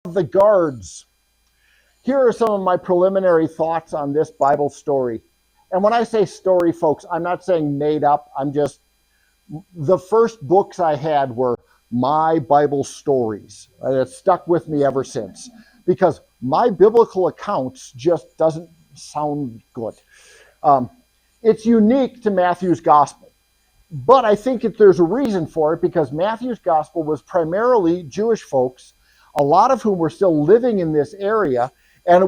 the guards. Here are some of my preliminary thoughts on this Bible story. And when I say story, folks, I'm not saying made up. The first books I had were my Bible stories. It's stuck with me ever since because my biblical accounts just doesn't sound good. It's unique to Matthew's gospel, but I think there's a reason for it because Matthew's gospel was primarily Jewish folks, a lot of whom were still living in this area, and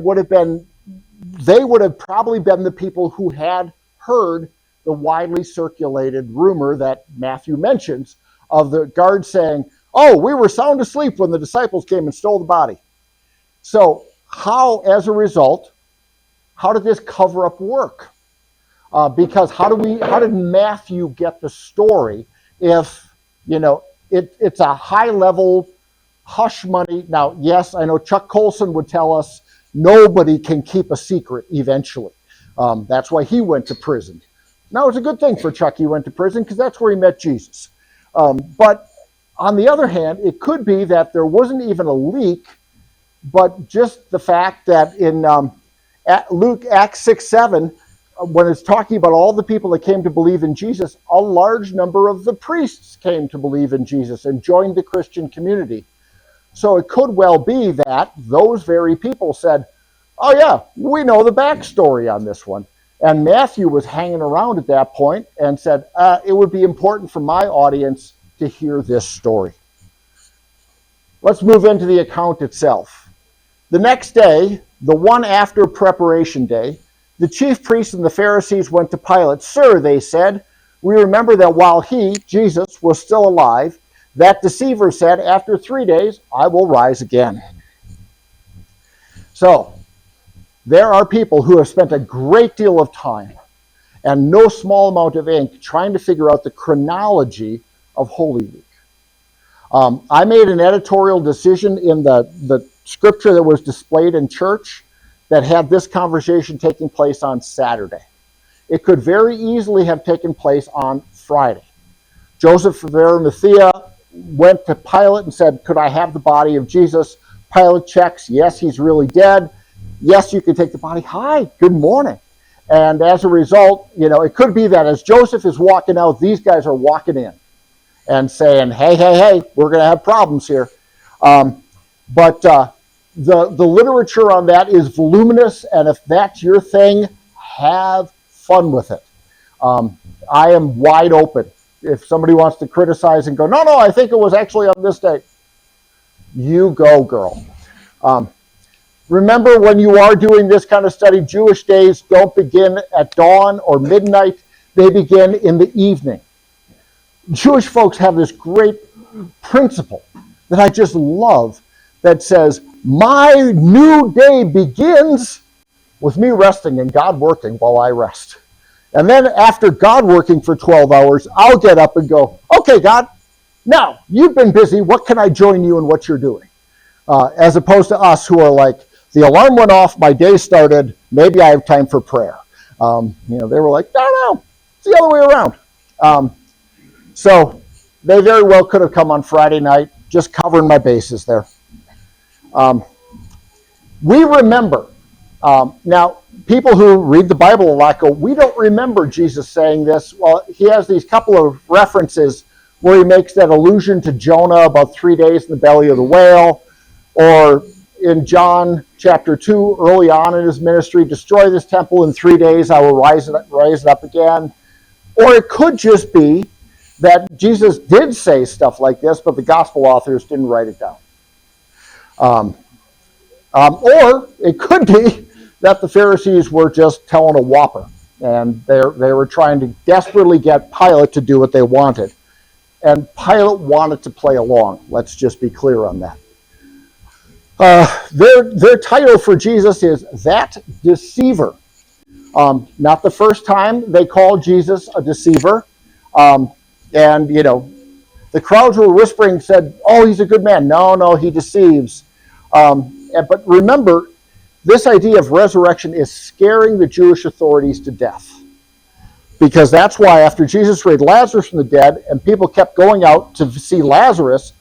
they would have probably been the people who had heard the widely circulated rumor that Matthew mentions of the guards saying, "Oh, we were sound asleep when the disciples came and stole the body." So as a result, how did this cover up work? Because how did Matthew get the story if, it's a high level hush money. Now, yes, I know Chuck Colson would tell us nobody can keep a secret eventually. That's why he went to prison. Now, it's a good thing for Chuck he went to prison because that's where he met Jesus. But on the other hand, it could be that there wasn't even a leak, but just the fact that in Luke Acts 6:7, when it's talking about all the people that came to believe in Jesus, a large number of the priests came to believe in Jesus and joined the Christian community. So it could well be that those very people said, "Oh yeah, we know the backstory on this one." And Matthew was hanging around at that point and said, it would be important for my audience to hear this story. Let's move into the account itself. The next day, the one after preparation day, the chief priests and the Pharisees went to Pilate. "Sir," they said, "we remember that while he, Jesus, was still alive, that deceiver said, 'After 3 days, I will rise again.'" So, there are people who have spent a great deal of time and no small amount of ink trying to figure out the chronology of Holy Week. I made an editorial decision in the scripture that was displayed in church that had this conversation taking place on Saturday. It could very easily have taken place on Friday. Joseph of Arimathea went to Pilate and said, "Could I have the body of Jesus?" Pilate checks, yes, he's really dead. Yes, you can take the body. Hi, good morning. And as a result, it could be that as Joseph is walking out, these guys are walking in and saying, hey, we're going to have problems here. But the literature on that is voluminous, and if that's your thing, have fun with it. I am wide open. If somebody wants to criticize and go, no, I think it was actually on this date, you go, girl. Remember, when you are doing this kind of study, Jewish days don't begin at dawn or midnight. They begin in the evening. Jewish folks have this great principle that I just love that says, my new day begins with me resting and God working while I rest. And then after God working for 12 hours, I'll get up and go, "Okay, God, now you've been busy. What can I join you in what you're doing?" As opposed to us who are like, the alarm went off, my day started, maybe I have time for prayer. They were like, no, it's the other way around. So they very well could have come on Friday night, just covering my bases there. We remember. Now, people who read the Bible a lot go, "We don't remember Jesus saying this." Well, he has these couple of references where he makes that allusion to Jonah about 3 days in the belly of the whale, or in John chapter 2, early on in his ministry, "Destroy this temple in 3 days, I will raise it up again." Or it could just be that Jesus did say stuff like this, but the gospel authors didn't write it down. Or it could be that the Pharisees were just telling a whopper, and they were trying to desperately get Pilate to do what they wanted. And Pilate wanted to play along. Let's just be clear on that. Their title for Jesus is "That Deceiver." Not the first time they called Jesus a deceiver. The crowds were whispering, said, "Oh, he's a good man." No, he deceives. But remember, this idea of resurrection is scaring the Jewish authorities to death. Because that's why after Jesus raised Lazarus from the dead and people kept going out to see Lazarus,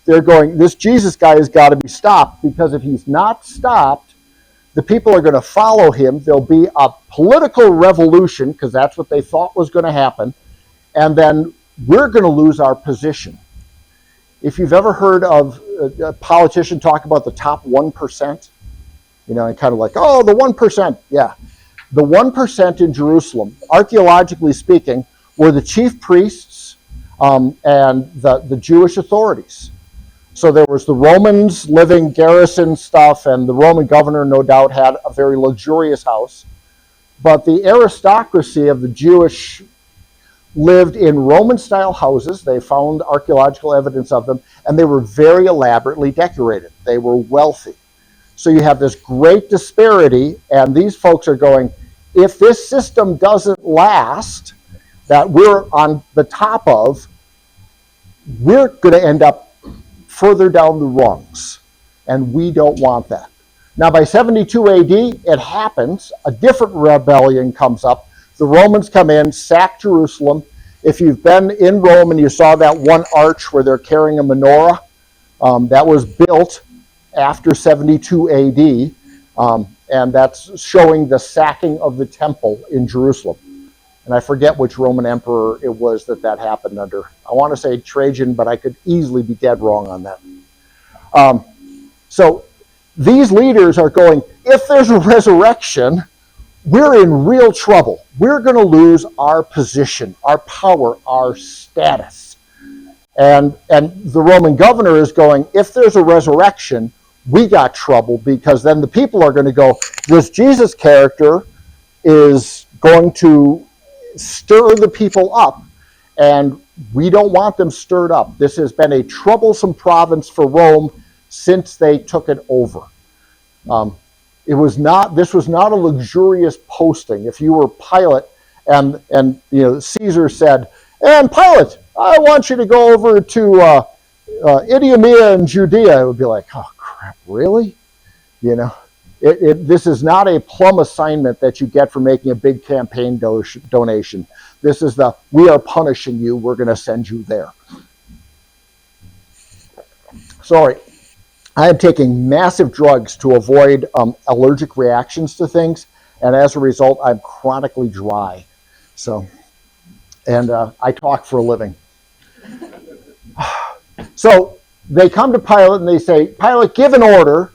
they're going, this Jesus guy has got to be stopped, because if he's not stopped, the people are going to follow him. There'll be a political revolution, because that's what they thought was going to happen, and then we're going to lose our position. If you've ever heard of a politician talk about the top 1%, and kind of like, oh, the 1%, yeah. The 1% in Jerusalem, archaeologically speaking, were the chief priests and the Jewish authorities. So there was the Romans living garrison stuff, and the Roman governor no doubt had a very luxurious house. But the aristocracy of the Jewish lived in Roman-style houses. They found archaeological evidence of them, and they were very elaborately decorated. They were wealthy. So you have this great disparity, and these folks are going, if this system doesn't last, that we're on the top of, we're going to end up further down the rungs, and we don't want that. Now, by 72 AD, it happens. A different rebellion comes up. The Romans come in, sack Jerusalem. If you've been in Rome and you saw that one arch where they're carrying a menorah, that was built after 72 AD, and that's showing the sacking of the temple in Jerusalem. And I forget which Roman emperor it was that happened under. I want to say Trajan, but I could easily be dead wrong on that. So these leaders are going, if there's a resurrection, we're in real trouble. We're going to lose our position, our power, our status. And the Roman governor is going, if there's a resurrection, we got trouble, because then the people are going to go, this Jesus character is going to stir the people up, and we don't want them stirred up. This has been a troublesome province for Rome since they took it over. This was not a luxurious posting. If you were Pilate and Caesar said, and Pilate, I want you to go over to Idumea and Judea, it would be like, oh crap, really? This is not a plum assignment that you get for making a big campaign donation. This is we are punishing you, we're going to send you there. Sorry, I am taking massive drugs to avoid allergic reactions to things, and as a result, I'm chronically dry. And I talk for a living. So they come to Pilate and they say, Pilate, give an order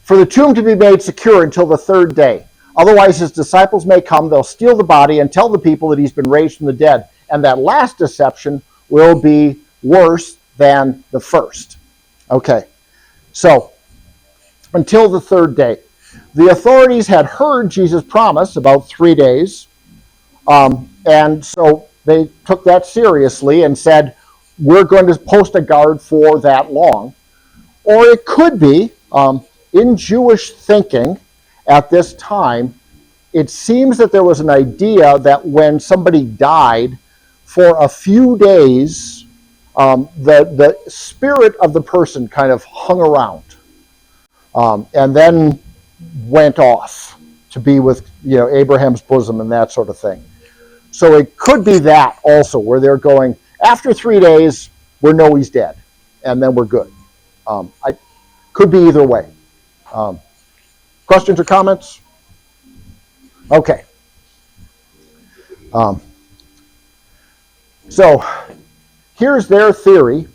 for the tomb to be made secure until the third day. Otherwise, his disciples may come, they'll steal the body and tell the people that he's been raised from the dead. And that last deception will be worse than the first. Okay, so until the third day. The authorities had heard Jesus' promise about 3 days, and so they took that seriously and said, we're going to post a guard for that long. Or it could be, in Jewish thinking at this time, it seems that there was an idea that when somebody died, for a few days, the spirit of the person kind of hung around, and then went off to be with Abraham's bosom and that sort of thing. So it could be that also, where they're going, after 3 days, we know he's dead, and then we're good. Could be either way. Questions or comments? Okay. So here's their theory.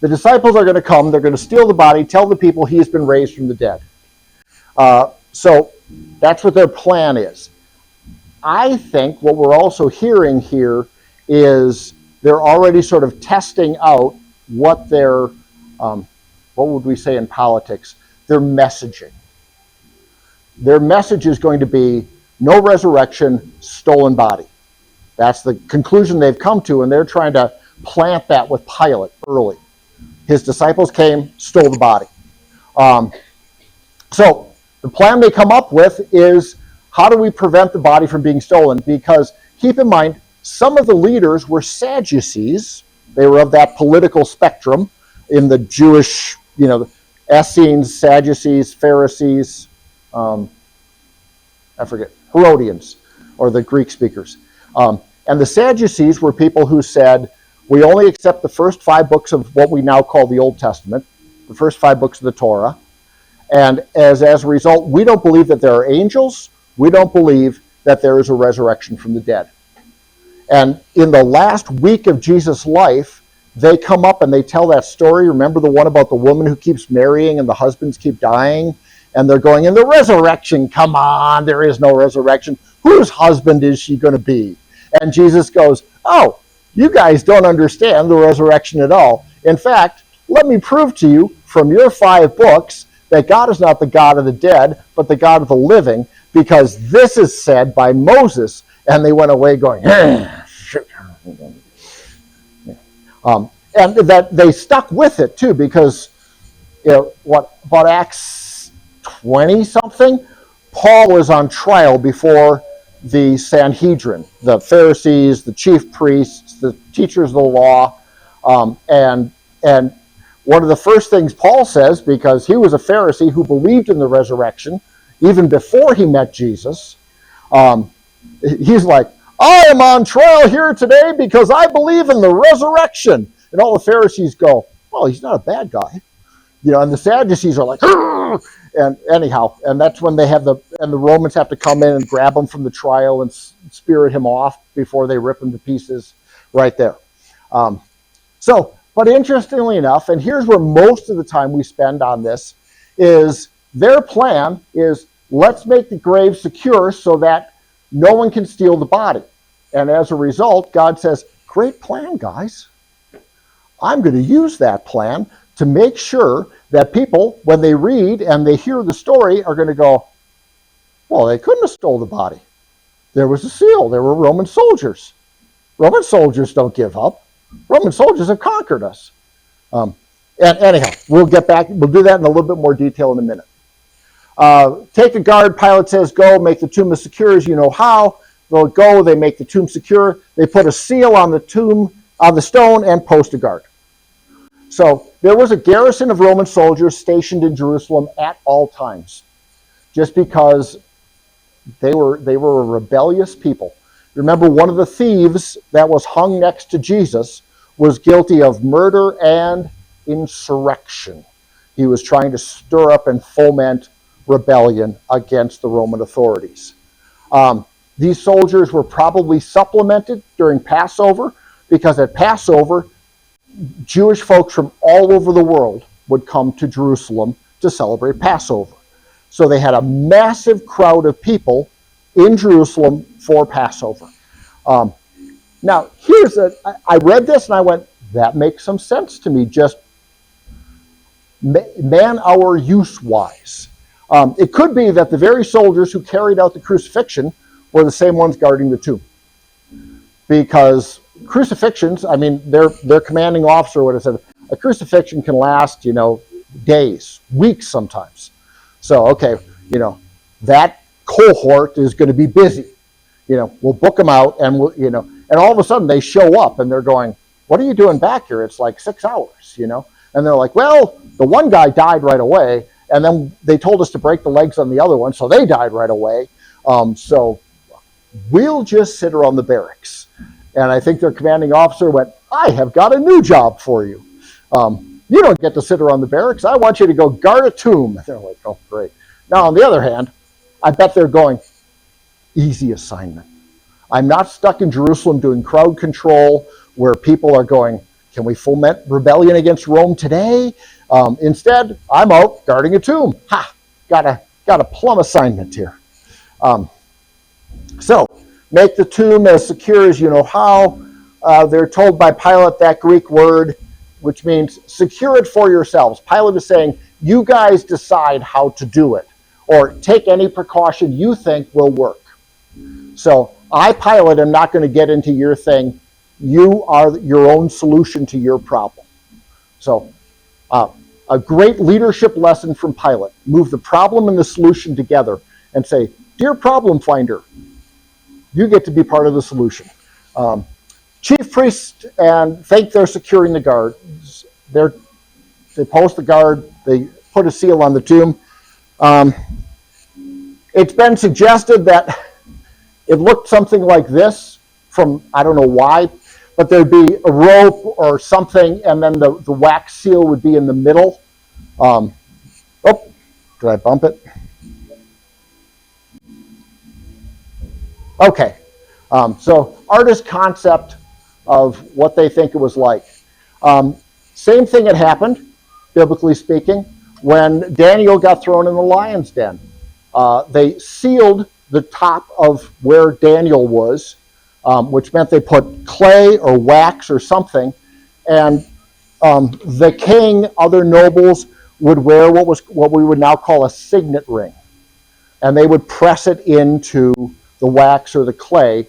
The disciples are going to come. They're going to steal the body, tell the people he has been raised from the dead. So that's what their plan is. I think what we're also hearing here is they're already sort of testing out what their, what would we say in politics, their messaging. Their message is going to be no resurrection, stolen body. That's the conclusion they've come to, and they're trying to plant that with Pilate early. His disciples came, stole the body. So the plan they come up with is, how do we prevent the body from being stolen? Because keep in mind, some of the leaders were Sadducees. They were of that political spectrum in the Jewish, Essenes, Sadducees, Pharisees, Herodians, or the Greek speakers. And the Sadducees were people who said, We only accept the first 5 books of what we now call the Old Testament, the first 5 books of the Torah. And as a result, we don't believe that there are angels. We don't believe that there is a resurrection from the dead. And in the last week of Jesus' life, they come up and they tell that story. Remember the one about the woman who keeps marrying and the husbands keep dying? And they're going, in the resurrection, come on, there is no resurrection. Whose husband is she going to be? And Jesus goes, oh, you guys don't understand the resurrection at all. In fact, let me prove to you from your 5 books that God is not the God of the dead, but the God of the living, because this is said by Moses. And they went away going, shoot. And that they stuck with it too, because about Acts 20 something, Paul was on trial before the Sanhedrin, the Pharisees, the chief priests, the teachers of the law, and one of the first things Paul says, because he was a Pharisee who believed in the resurrection even before he met Jesus, he's like, I am on trial here today because I believe in the resurrection. And all the Pharisees go, well, he's not a bad guy. And the Sadducees are like, argh! And anyhow, and that's when they have the Romans have to come in and grab him from the trial and spirit him off before they rip him to pieces right there. But interestingly enough, and here's where most of the time we spend on this, is their plan is, let's make the grave secure so that no one can steal the body. And as a result, God says, great plan, guys. I'm going to use that plan to make sure that people, when they read and they hear the story, are going to go, well, they couldn't have stole the body. There was a seal. There were Roman soldiers. Roman soldiers don't give up. Roman soldiers have conquered us. And anyhow, we'll get back. We'll do that in a little bit more detail in a minute. Take the guard. Pilate says, go, make the tomb as secure as you know how. They'll go. They make the tomb secure. They put a seal on the tomb, on the stone, and post a guard. So there was a garrison of Roman soldiers stationed in Jerusalem at all times, just because they were a rebellious people. Remember, one of the thieves that was hung next to Jesus was guilty of murder and insurrection. He was trying to stir up and foment rebellion against the Roman authorities. These soldiers were probably supplemented during Passover, because at Passover, Jewish folks from all over the world would come to Jerusalem to celebrate Passover. So they had a massive crowd of people in Jerusalem for Passover. Now, I read this and I went, that makes some sense to me, just man-hour use-wise. It could be that the very soldiers who carried out the crucifixion were the same ones guarding the tomb. Because crucifixions, I mean, their commanding officer would have said, a crucifixion can last, days, weeks sometimes. So, okay, that cohort is going to be busy. We'll book them out, and and all of a sudden they show up and they're going, what are you doing back here? It's like 6 hours, And they're like, well, the one guy died right away, and then they told us to break the legs on the other one, so they died right away. So we'll just sit around the barracks. And I think their commanding officer went, I have got a new job for you. You don't get to sit around the barracks. I want you to go guard a tomb. They're like, oh, great. Now, on the other hand, I bet they're going, easy assignment. I'm not stuck in Jerusalem doing crowd control where people are going, can we foment rebellion against Rome today? Instead, I'm out guarding a tomb. Ha! Got a plum assignment here. So, make the tomb as secure as you know how. They're told by Pilate that Greek word, which means secure it for yourselves. Pilate is saying, you guys decide how to do it, or take any precaution you think will work. So I, Pilate, am not going to get into your thing. You are your own solution to your problem. So a great leadership lesson from Pilate. Move the problem and the solution together and say, dear problem finder, you get to be part of the solution. Chief priests think they're securing the guards. They post the guard. They put a seal on the tomb. It's been suggested that it looked something like this from, I don't know why, but there'd be a rope or something, and then the wax seal would be in the middle. Oh, did I bump it? Okay. So artist concept of what they think it was like. Same thing had happened, biblically speaking, when Daniel got thrown in the lion's den. They sealed the top of where Daniel was, which meant they put clay or wax or something, and the king, other nobles would wear what we would now call a signet ring, and they would press it into the wax or the clay,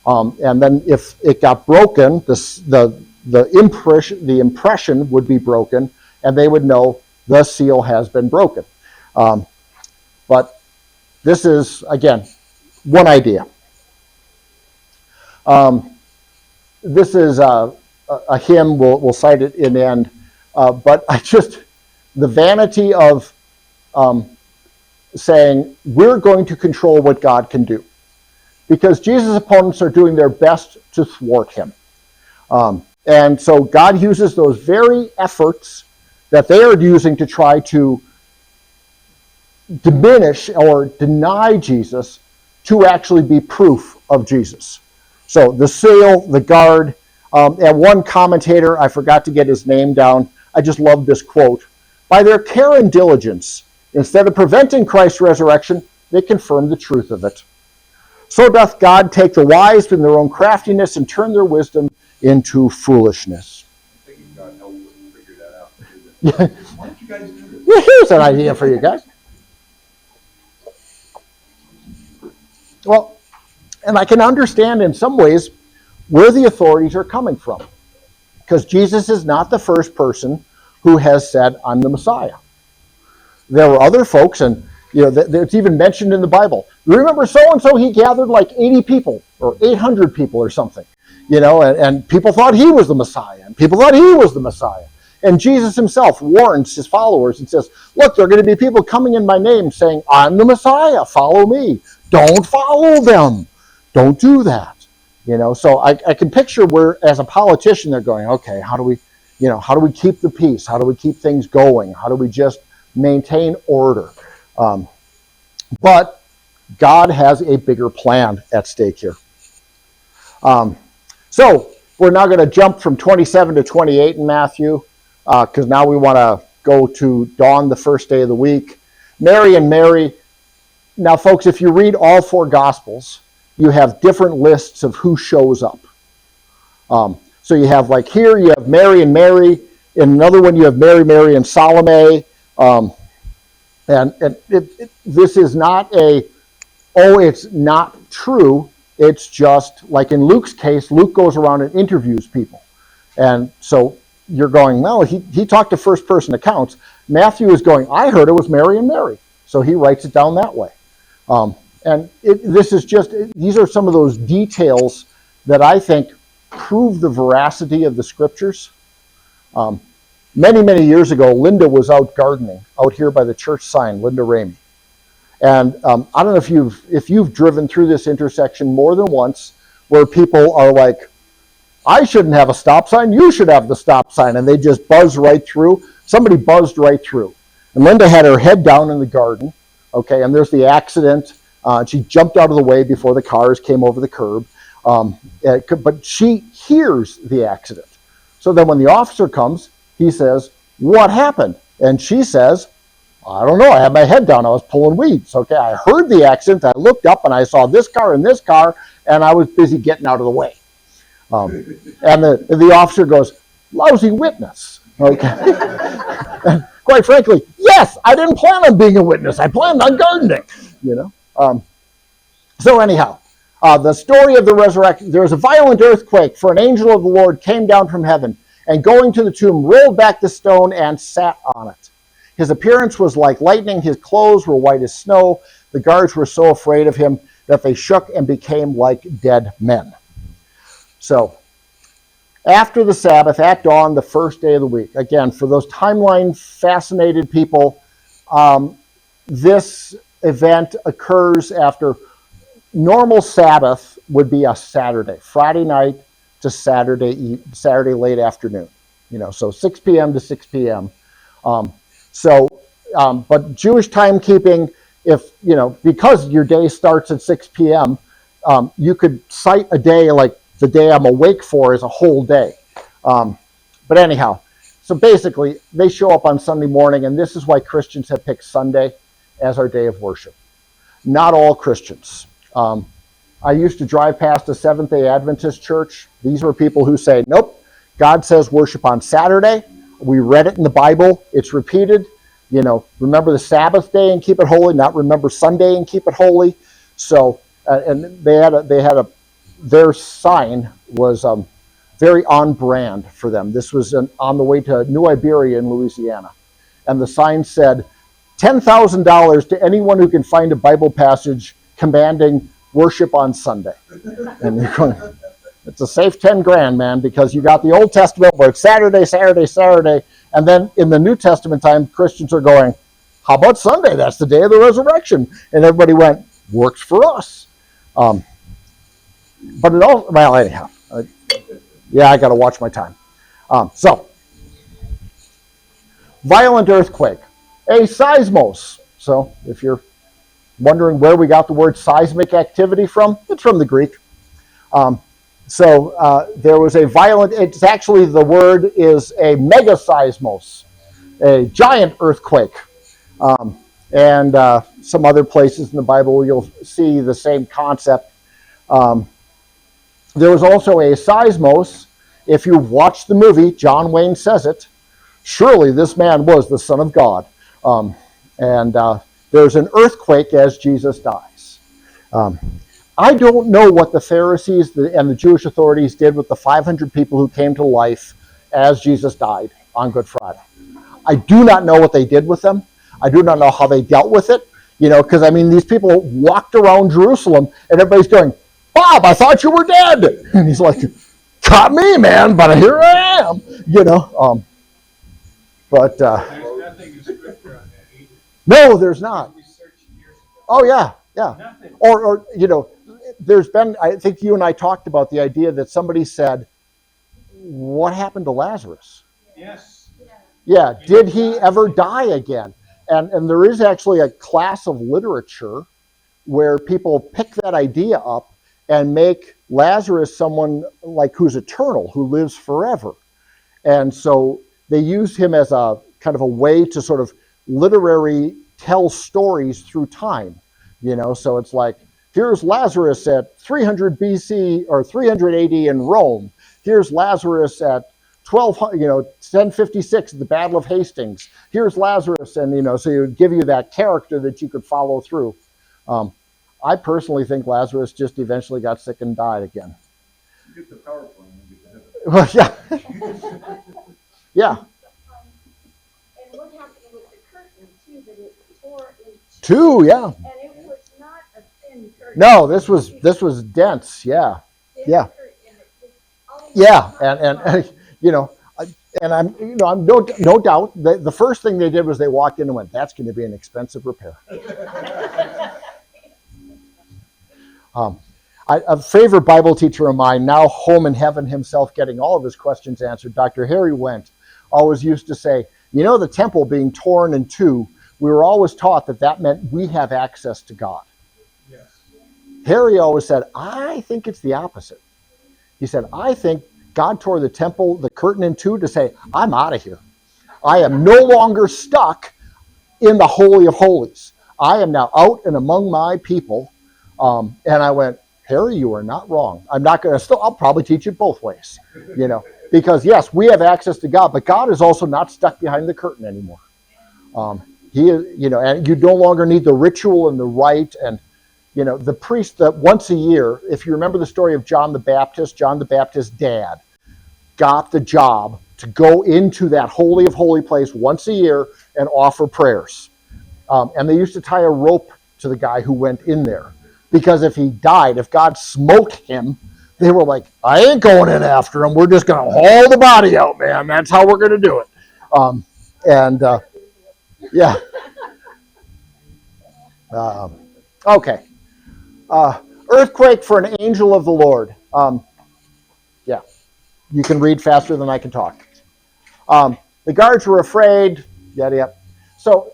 and then if it got broken, the impression would be broken, and they would know the seal has been broken. But this is, again, one idea. This is a hymn, we'll cite it in the end, but the vanity of saying we're going to control what God can do, because Jesus' opponents are doing their best to thwart him. And so God uses those very efforts that they are using to try to diminish or deny Jesus to actually be proof of Jesus. So the seal, the guard, and one commentator, I forgot to get his name down, I just love this quote. By their care and diligence, instead of preventing Christ's resurrection, they confirm the truth of it. So doth God take the wise in their own craftiness and turn their wisdom into foolishness. I think God helped them figure that out. Yeah. Why don't you guys do this? Yeah, here's an idea for you guys. Well, and I can understand in some ways where the authorities are coming from, because Jesus is not the first person who has said, I'm the Messiah. There were other folks, and it's even mentioned in the Bible. Remember so-and-so, he gathered like 80 people or 800 people or something, and people thought he was the Messiah, and people thought he was the Messiah. And Jesus himself warns his followers and says, look, there are going to be people coming in my name saying, I'm the Messiah, follow me. Don't follow them. Don't do that. So I can picture where, as a politician, they're going, okay, how do we keep the peace? How do we keep things going? How do we just maintain order? But God has a bigger plan at stake here. So we're now going to jump from 27 to 28 in Matthew, because now we want to go to dawn, the first day of the week. Mary and Mary. Now, folks, if you read all four Gospels, you have different lists of who shows up. So you have, like here, you have Mary and Mary. In another one, you have Mary, Mary, and Salome. This is not it's not true. It's just like in Luke's case, Luke goes around and interviews people. And so you're going, well, he talked to first person accounts. Matthew is going, I heard it was Mary and Mary. So he writes it down that way. These are some of those details that I think prove the veracity of the scriptures. Many, many years ago, Linda was out gardening out here by the church sign, Linda Ramey. And I don't know if you've driven through this intersection more than once, where people are like, I shouldn't have a stop sign, you should have the stop sign, and they just buzz right through. Somebody buzzed right through. And Linda had her head down in the garden, okay, and there's the accident. She jumped out of the way before the cars came over the curb. But she hears the accident. So then when the officer comes, he says, what happened? And she says, I don't know, I had my head down, I was pulling weeds. Okay, I heard the accident, I looked up and I saw this car and this car, and I was busy getting out of the way. And the officer goes, lousy witness. Okay. And quite frankly, yes, I didn't plan on being a witness. I planned on gardening, So anyhow, the story of the resurrection, there was a violent earthquake, for an angel of the Lord came down from heaven, and going to the tomb, rolled back the stone and sat on it. His appearance was like lightning. His clothes were white as snow. The guards were so afraid of him that they shook and became like dead men. So, after the Sabbath, at dawn, the first day of the week. Again, for those timeline-fascinated people, this event occurs after normal Sabbath would be a Saturday. Friday night, to Saturday late afternoon. So 6 p.m. to 6 p.m. But Jewish timekeeping, because your day starts at 6 p.m., you could cite a day like the day I'm awake for is a whole day. But anyhow, so basically, they show up on Sunday morning, and this is why Christians have picked Sunday as our day of worship. Not all Christians. I used to drive past a Seventh-day Adventist church. These were people who say, nope, God says worship on Saturday. We read it in the Bible. It's repeated. Remember the Sabbath day and keep it holy, not remember Sunday and keep it holy. So, and their sign was very on brand for them. This was on the way to New Iberia in Louisiana. And the sign said, $10,000 to anyone who can find a Bible passage commanding worship on Sunday. And you're going, it's a safe 10 grand, man, because you got the Old Testament where it's Saturday, Saturday, Saturday. And then in the New Testament time, Christians are going, how about Sunday? That's the day of the resurrection. And everybody went, works for us. But it all, well, anyhow. I got to watch my time. So, violent earthquake, a seismos. So, if you're wondering where we got the word seismic activity from, it's from the Greek. There was a violent, it's actually the word is a megaseismos, a giant earthquake. And some other places in the Bible you'll see the same concept. There was also a seismos. If you've watched the movie, John Wayne says it, surely this man was the Son of God. There's an earthquake as Jesus dies. I don't know what the Pharisees and the Jewish authorities did with the 500 people who came to life as Jesus died on Good Friday. I do not know what they did with them. I do not know how they dealt with it. Because these people walked around Jerusalem and everybody's going, Bob, I thought you were dead. And he's like, got me, man, but here I am. There's nothing in scripture on that either. No, there's not. We searched years ago. Oh, yeah. Nothing. Or there's been, I think you and I talked about the idea that somebody said, what happened to Lazarus? Yes. Yeah, did he ever die again? And there is actually a class of literature where people pick that idea up and make Lazarus someone like who's eternal, who lives forever. And so they use him as a kind of a way to sort of literary tell stories through time. So it's like, here's Lazarus at 300 BC or 300 AD in Rome. Here's Lazarus at 1056 at the Battle of Hastings. Here's Lazarus, and so it would give you that character that you could follow through. I personally think Lazarus just eventually got sick and died again. You get the PowerPoint and get the heaven. Well, yeah. And what happened with the curtain too, that it tore in Two, yeah. and it was not a thin curtain. No, this was dense, yeah. Thin yeah. curtain, and it just almost Yeah, not and I'm no doubt the first thing they did was they walked in and went, that's going to be an expensive repair. A favorite Bible teacher of mine, now home in heaven himself, getting all of his questions answered, Dr. Harry Wendt, always used to say, the temple being torn in two, we were always taught that meant we have access to God. Yes. Harry always said, I think it's the opposite. He said, I think God tore the temple, the curtain in two to say, I'm out of here. I am no longer stuck in the Holy of Holies. I am now out and among my people. And I went, Harry, you are not wrong. I'm not going to, I'll probably teach it both ways, because yes, we have access to God, but God is also not stuck behind the curtain anymore. He is, and you no longer need the ritual and the rite. And, the priest that once a year, if you remember the story of John the Baptist's dad got the job to go into that Holy of Holy place once a year and offer prayers. And they used to tie a rope to the guy who went in there. Because if he died, if God smote him, they were like, I ain't going in after him. We're just going to haul the body out, man. That's how we're going to do it. Yeah. Okay. Earthquake for an angel of the Lord. Yeah. You can read faster than I can talk. The guards were afraid. Yada yada. So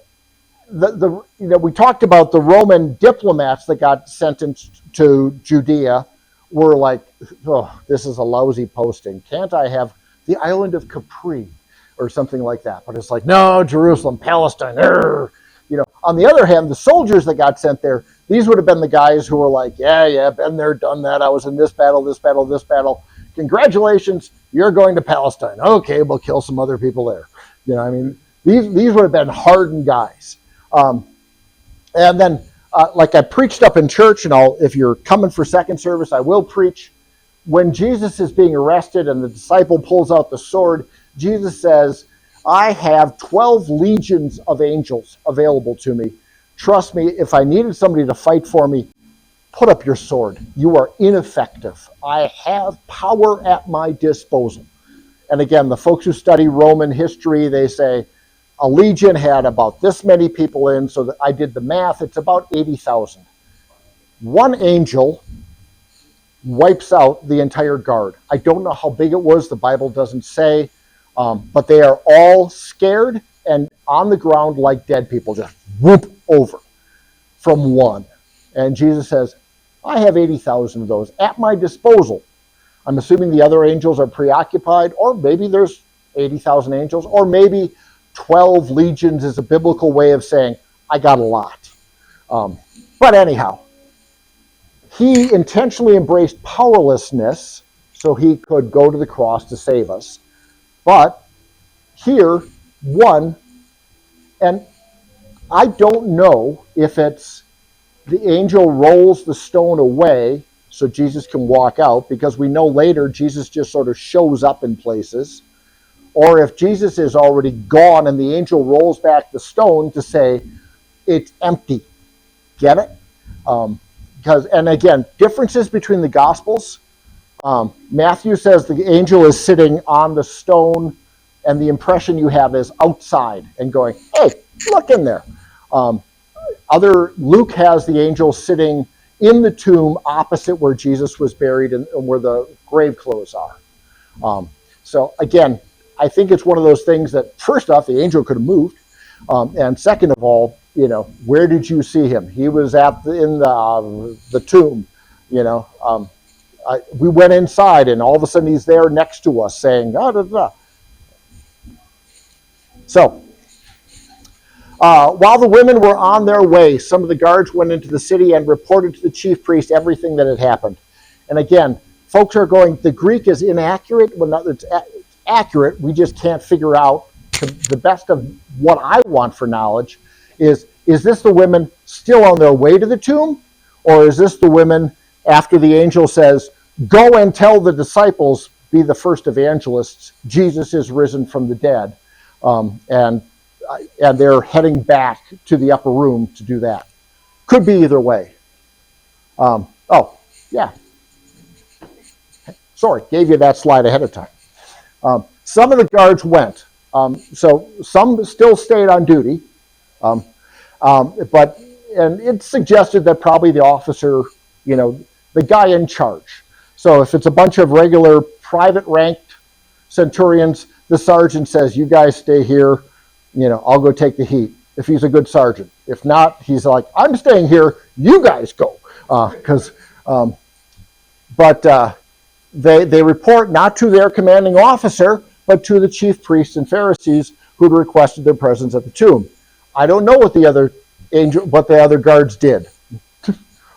we talked about the Roman diplomats that got sentenced to Judea were like, oh, this is a lousy posting. Can't I have the island of Capri or something like that? But it's like, no, Jerusalem, Palestine. Arr. On the other hand, the soldiers that got sent there, these would have been the guys who were like, yeah, been there, done that. I was in this battle, this battle, this battle. Congratulations, you're going to Palestine. Okay, we'll kill some other people there. These would have been hardened guys. And then, like I preached up in church, and if you're coming for second service, I will preach. When Jesus is being arrested and the disciple pulls out the sword, Jesus says, I have 12 legions of angels available to me. Trust me, if I needed somebody to fight for me, put up your sword. You are ineffective. I have power at my disposal. And again, the folks who study Roman history, they say a legion had about this many people in, so that I did the math, it's about 80,000. One angel wipes out the entire guard. I don't know how big it was, the Bible doesn't say, but they are all scared and on the ground like dead people, just whoop over from one. And Jesus says, I have 80,000 of those at my disposal. I'm assuming the other angels are preoccupied, or maybe there's 80,000 angels, or maybe 12 legions is a biblical way of saying, I got a lot. But anyhow, he intentionally embraced powerlessness so he could go to the cross to save us. But here, and I don't know if it's the angel rolls the stone away so Jesus can walk out, because we know later Jesus just sort of shows up in places, or if Jesus is already gone and the angel rolls back the stone to say it's empty. Get it? And again, differences between the Gospels. Matthew says the angel is sitting on the stone, and the impression you have is outside and going, hey, look in there. Luke has the angel sitting in the tomb opposite where Jesus was buried and where the grave clothes are. So again, I think it's one of those things that, first off, the angel could have moved. And second of all, where did you see him? He was in the tomb. We went inside, and all of a sudden he's there next to us saying, da, da, da. So, while the women were on their way, some of the guards went into the city and reported to the chief priest everything that had happened. And again, folks are going, the Greek is inaccurate. Well, it's accurate. We just can't figure out, to the best of what I want for knowledge, is this the women still on their way to the tomb? Or is this the women after the angel says, go and tell the disciples, be the first evangelists, Jesus is risen from the dead. And they're heading back to the upper room to do that. Could be either way. Yeah. Sorry, gave you that slide ahead of time. Some of the guards went. So some still stayed on duty. But it's suggested that probably the officer, the guy in charge. So if it's a bunch of regular private ranked centurions, the sergeant says, you guys stay here, I'll go take the heat, if he's a good sergeant. If not, he's like, I'm staying here, you guys go. They report not to their commanding officer, but to the chief priests and Pharisees who'd requested their presence at the tomb. I don't know what the other guards did.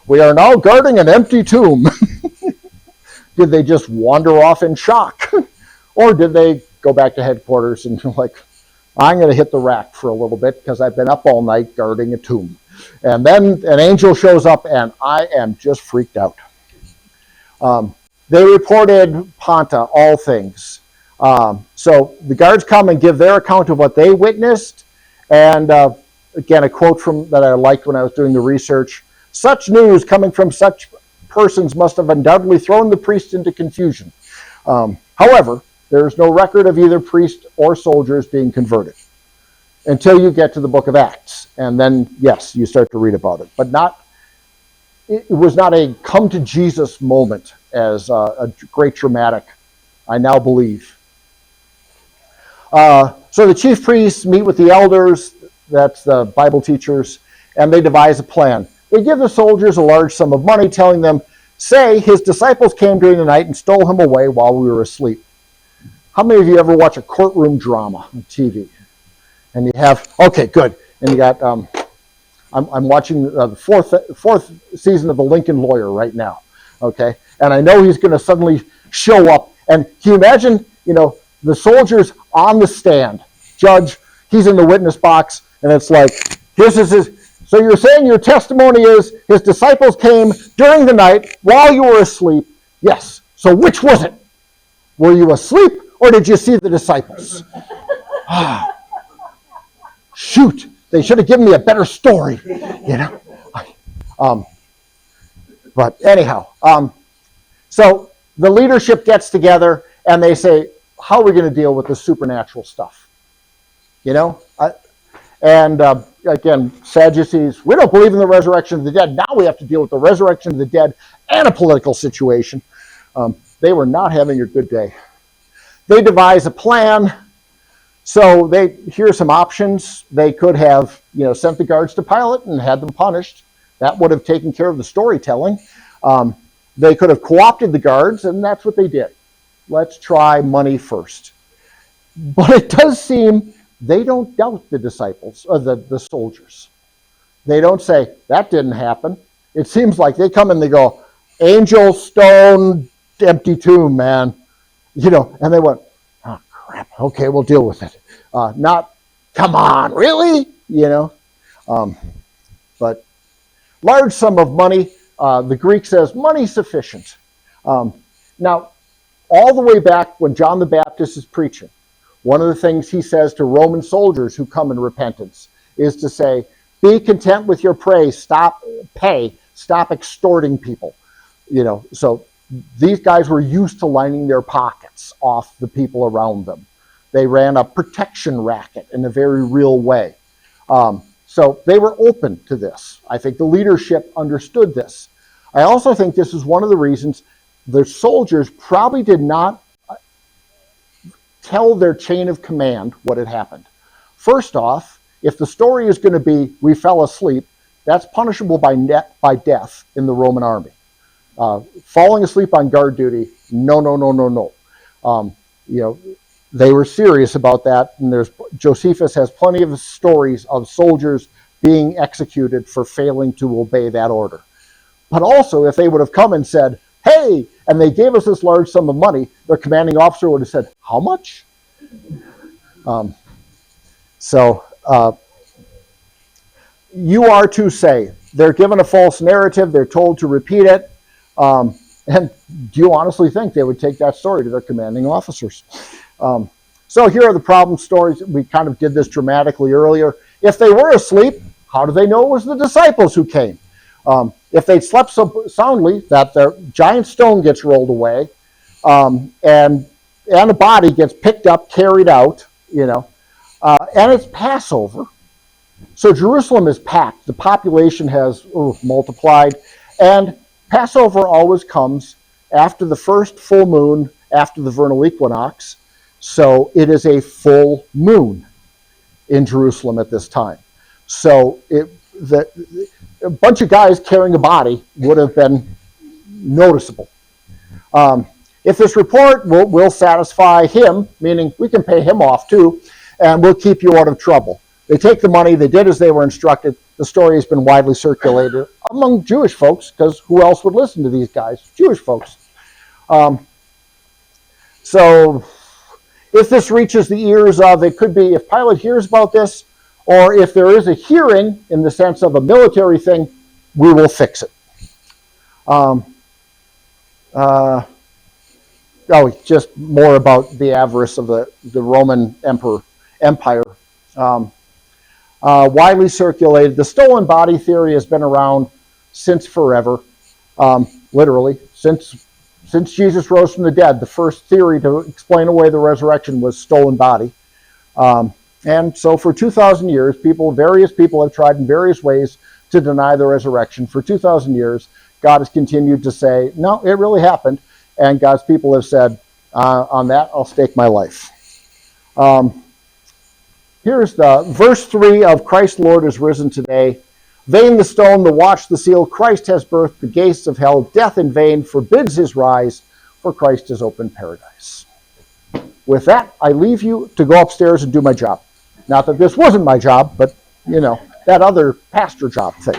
We are now guarding an empty tomb. Did they just wander off in shock? Or did they go back to headquarters and like, I'm going to hit the rack for a little bit because I've been up all night guarding a tomb. And then an angel shows up and I am just freaked out. They reported Ponta, all things. So the guards come and give their account of what they witnessed. And again, a quote that I liked when I was doing the research. Such news coming from such persons must have undoubtedly thrown the priests into confusion. However, there is no record of either priest or soldiers being converted until you get to the book of Acts. And then, yes, you start to read about it. But it was not a come to Jesus moment as a great dramatic I now believe. So the chief priests meet with the elders, that's the Bible teachers, and they devise a plan. They give the soldiers a large sum of money, telling them, say his disciples came during the night and stole him away while we were asleep. How many of you ever watch a courtroom drama on TV? And you have, okay, good. And you got, I'm watching the fourth season of The Lincoln Lawyer right now, okay? And I know he's going to suddenly show up. And can you imagine, the soldiers on the stand, judge, he's in the witness box, and it's like, so you're saying your testimony is his disciples came during the night while you were asleep? Yes. So which was it? Were you asleep or did you see the disciples? Shoot, they should have given me a better story, But anyhow, so the leadership gets together and they say, how are we going to deal with the supernatural stuff? Again, Sadducees, we don't believe in the resurrection of the dead. Now we have to deal with the resurrection of the dead and a political situation. They were not having a good day. They devise a plan. So here's some options. They could have, sent the guards to Pilate and had them punished. That would have taken care of the storytelling. They could have co-opted the guards, and that's what they did. Let's try money first. But it does seem they don't doubt the disciples, or the soldiers. They don't say, that didn't happen. It seems like they come and they go, angel, stone, empty tomb, man. And they went, oh, crap, okay, we'll deal with it. Not, come on, really? But large sum of money, the Greek says, money sufficient. Now, all the way back when John the Baptist is preaching, one of the things he says to Roman soldiers who come in repentance is to say, be content with your prey, stop extorting people. So these guys were used to lining their pockets off the people around them. They ran a protection racket in a very real way. So they were open to this. I think the leadership understood this. I also think this is one of the reasons the soldiers probably did not tell their chain of command what had happened. First off, if the story is going to be, we fell asleep, that's punishable by death in the Roman army. Falling asleep on guard duty, no. They were serious about that, and Josephus has plenty of stories of soldiers being executed for failing to obey that order. But also, if they would have come and said, hey, and they gave us this large sum of money, their commanding officer would have said, how much? You are to say, they're given a false narrative, they're told to repeat it, and do you honestly think they would take that story to their commanding officers? So here are the problem stories. We kind of did this dramatically earlier. If they were asleep, how do they know it was the disciples who came? If they slept so soundly that their giant stone gets rolled away, and a body gets picked up, carried out, and it's Passover. So Jerusalem is packed. The population has multiplied, and Passover always comes after the first full moon, after the vernal equinox. So it is a full moon in Jerusalem at this time. So a bunch of guys carrying a body would have been noticeable. If this report will satisfy him, meaning we can pay him off too, and we'll keep you out of trouble. They take the money, they did as they were instructed. The story has been widely circulated among Jewish folks, because who else would listen to these guys? Jewish folks. So if this reaches the ears of, it could be if Pilate hears about this, or if there is a hearing in the sense of a military thing, we will fix it. Just more about the avarice of the Roman Empire. Widely circulated. The stolen body theory has been around since forever, literally, since Jesus rose from the dead. The first theory to explain away the resurrection was stolen body. And so for 2,000 years, various people have tried in various ways to deny the resurrection. For 2,000 years, God has continued to say, no, it really happened. And God's people have said, On that, I'll stake my life. Here's the verse 3 of Christ Lord is risen today. Vain the stone, the watch, the seal. Christ has birthed the gates of hell. Death in vain forbids his rise, for Christ has opened paradise. With that, I leave you to go upstairs and do my job. Not that this wasn't my job, but, that other pastor job thing.